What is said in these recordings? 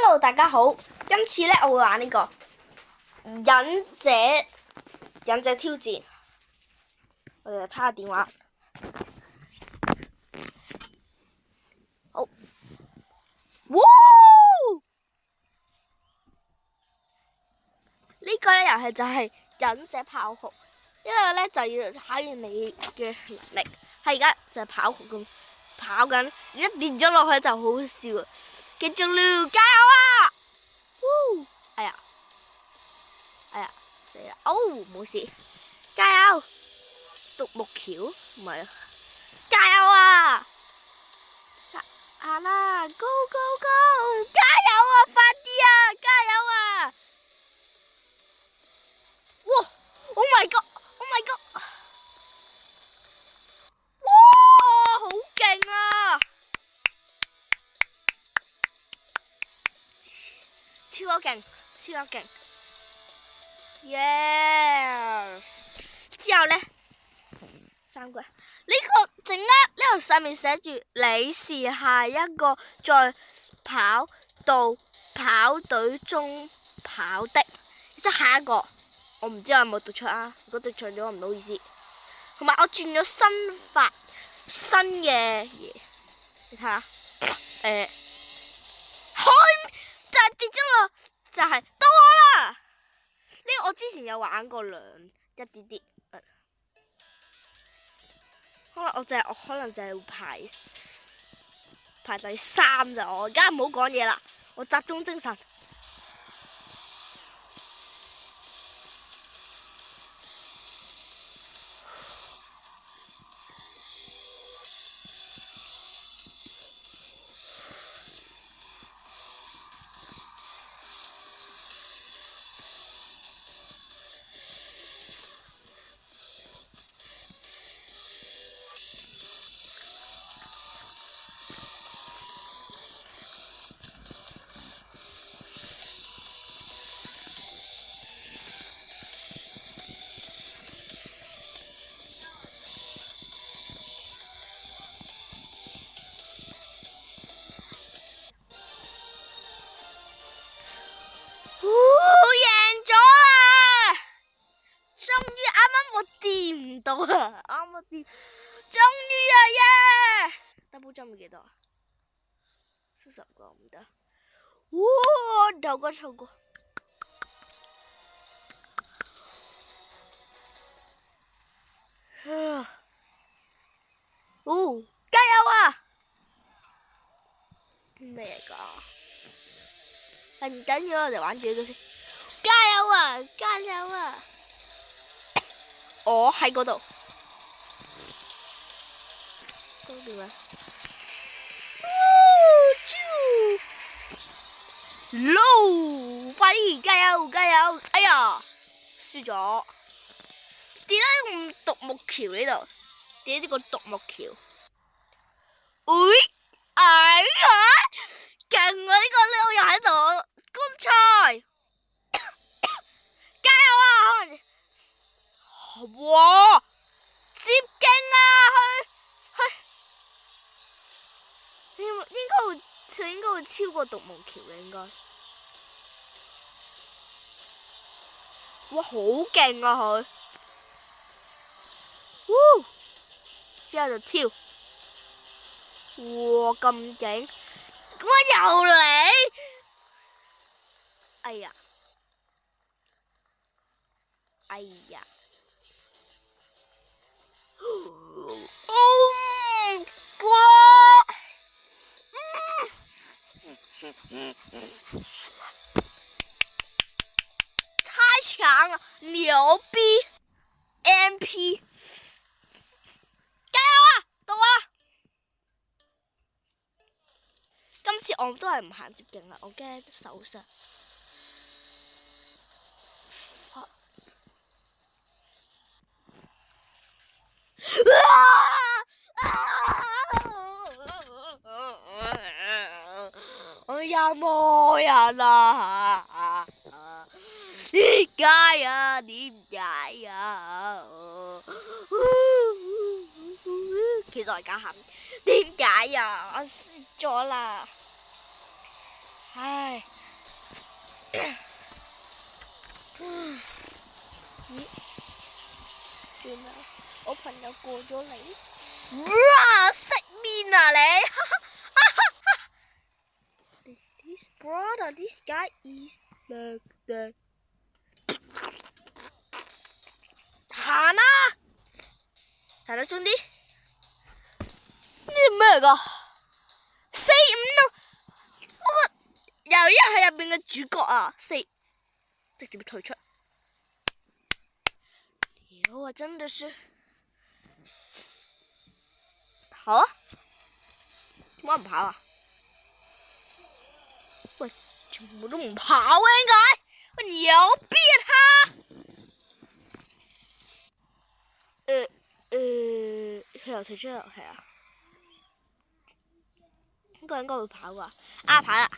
Hello，大家好，今次咧我會玩呢個忍者挑戰，我哋就睇下電話。好，哇！呢個咧遊戲就係忍者跑酷，因為咧就要考驗你嘅能力。係而家就係跑酷咁跑緊，而家跌咗落去就好笑。繼續了，加油啊！哎呀，死啦！哦，冇事，加油！獨木橋唔係啊，加油啊！行啦 ，Go Go Go！ 加油啊！快啲啊！加油啊！哇 ！Oh my God！Oh my God！ 哇！好勁啊！超級勁，超級勁！耶！之後咧，3個呢個陣間呢度上面寫住你是下一個在跑隊中跑的，即係下一個。我唔知我有冇讀錯啊，如果讀錯咗唔好意思。同埋我轉咗新嘅嘢，你睇下，開就係跌咗落，就係到我啦。呢個我之前有玩過一啲啲，可能就係排第3咋。我而家唔好講嘢啦，我集中精神。掂唔到啊！啱啱掂，終於啊耶 ！double jump 幾多啊？40個唔得。哇！頭個。加油啊！咩嚟㗎？係唔緊要，我哋玩住呢個先。加油啊！加油啊！我喺嗰度，嗰邊啊！撈，快啲加油加油！哎呀，輸咗，點解用獨木橋呢度？點解呢個獨木橋？哎呀，勁啊！呢個又喺度，乾菜，加油啊！哇！接勁啊！佢應該會超過獨木橋嘅應該。哇！好勁啊佢！之後就跳。哇！咁勁！我又嚟！哎呀！太強了，牛逼 ！MP， 加油啊！到啊！今次我都係唔行接勁啦，我驚受傷。我有冇人啊？點解啊？點解啊？其實我而家喊，點解啊？我輸咗啦！唉。唉。咦？轉啦！我朋友過咗嚟。哇！食面啊你！This brother, this guy is the 行啦！係啦，兄弟，呢啲咩嚟㗎？4、5啊！我有一日係入邊嘅主角啊，4直接退出。屌啊！真的是跑啊！點解唔跑啊？喂，全部都唔跑啊！應該喂牛逼啊他！佢又退出遊戲啊？呢個應該會跑㗎。啊跑啦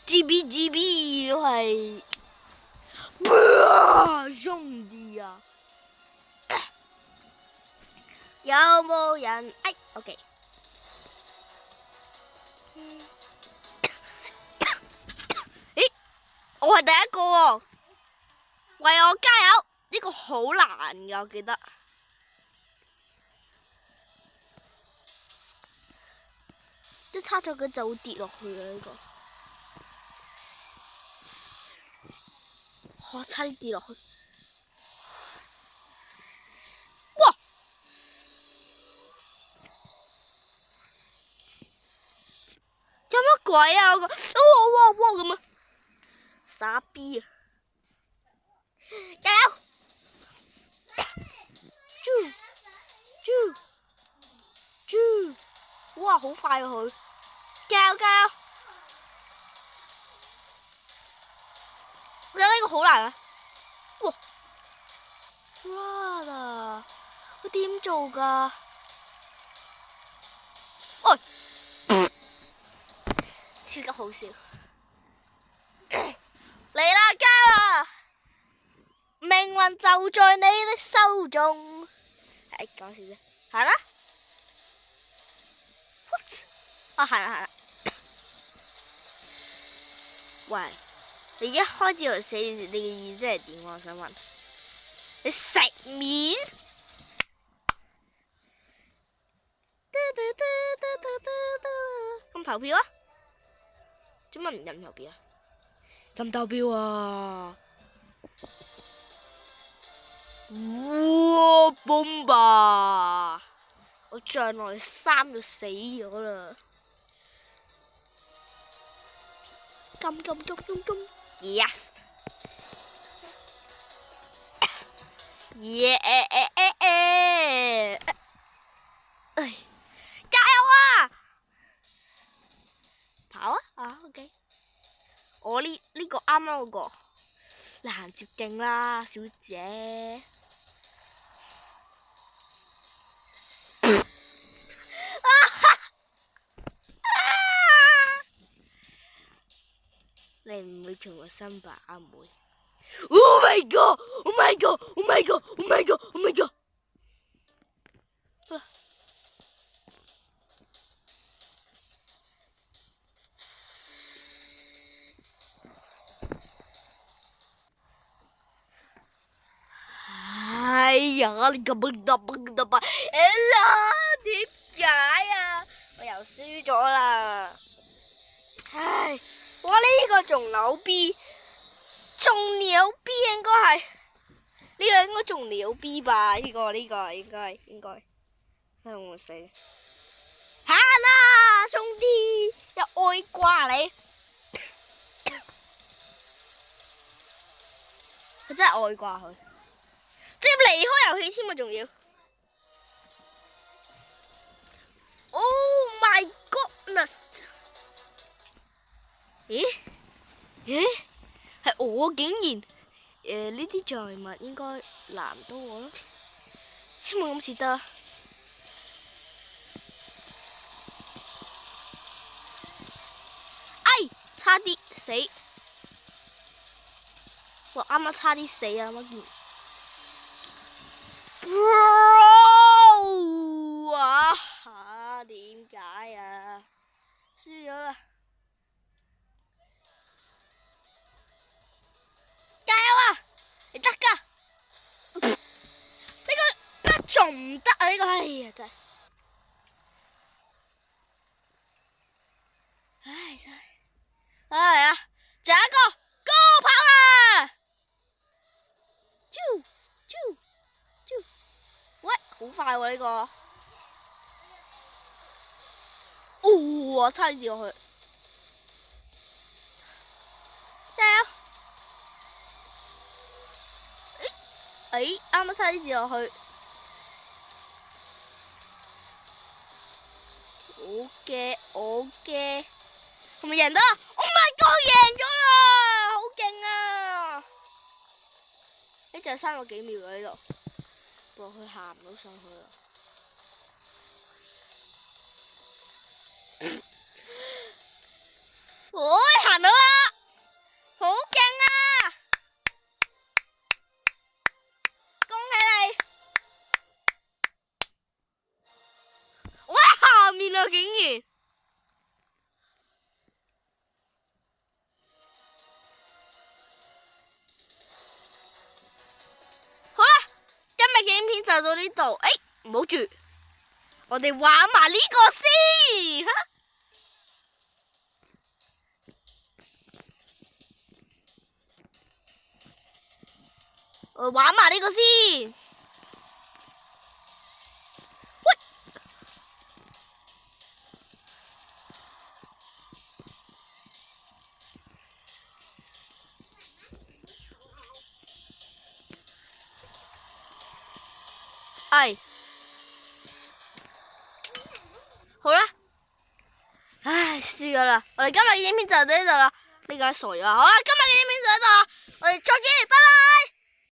！GB 係，兄弟啊！有冇人？哎 ，OK。咦，我係第一個喎，為我加油！呢個好難㗎，我記得。一叉咗佢就會跌落去啊！呢個。我差啲跌落去，哇！有乜鬼啊？哇咁啊！傻逼啊！加油！豬！哇，好快啊佢！加油！我覺得呢個好難啊！哇！佢點做㗎？喂！超級好笑！嚟啦，加啦！命運就在你的手中。係講笑啫，行啦！啊，行啦！喂，你一開始就寫你嘅意思係點？我想問。你食面？咁投票啊？做乜唔任投票啊？咁投票啊！哇！boom 吧！我將來3就死咗啦！金 yes！耶！加油啊！跑啊！OK。我呢個啱啱嗰個難接勁啦，小姐。你唔會同我新吧，阿妹？Oh my god！Oh my god！Oh my god！Oh my god！Oh my god！哎呀！你咁笨得吧？點解啊？我又輸咗啦！唉，我呢個仲牛逼應該係呢個應該仲牛逼吧？呢個應該睇下我死行啦，兄弟，有愛掛你，佢真係愛掛佢，直接離開遊戲添啊，仲要 ！Oh my goodness！ 咦？係我竟然呢啲障礙物應該難到我咯。希望今次得啦。哎，差啲死！我啱啱差啲死啊！乜件？Bro 啊嚇！點解啊？輸咗啦！加油啊！你得㗎！呢個仲唔得啊？呢個哎呀真係，唉真係，嚟啊！仲有一個高跑啊！啾啾啾！喂，好快喎呢個！我差啲跌落去，加油！啱啱差啲跌落去。我嘅，係咪贏到啊 ？Oh my god， 贏咗啦，好勁啊！呢仲有3個幾秒喺呢度，不過佢行唔到上去啦。行到啦，好勁啊！恭喜你！我喺下面啊，竟然！好啦，今日嘅影片就到呢度。唔好住，我哋玩埋呢個先。我玩埋呢個先。喂，好啦，唉，輸咗啦。我哋今日嘅影片就到呢度啦。呢個傻咗。好啦，今日嘅影片就到呢度啦。我哋再見，拜拜。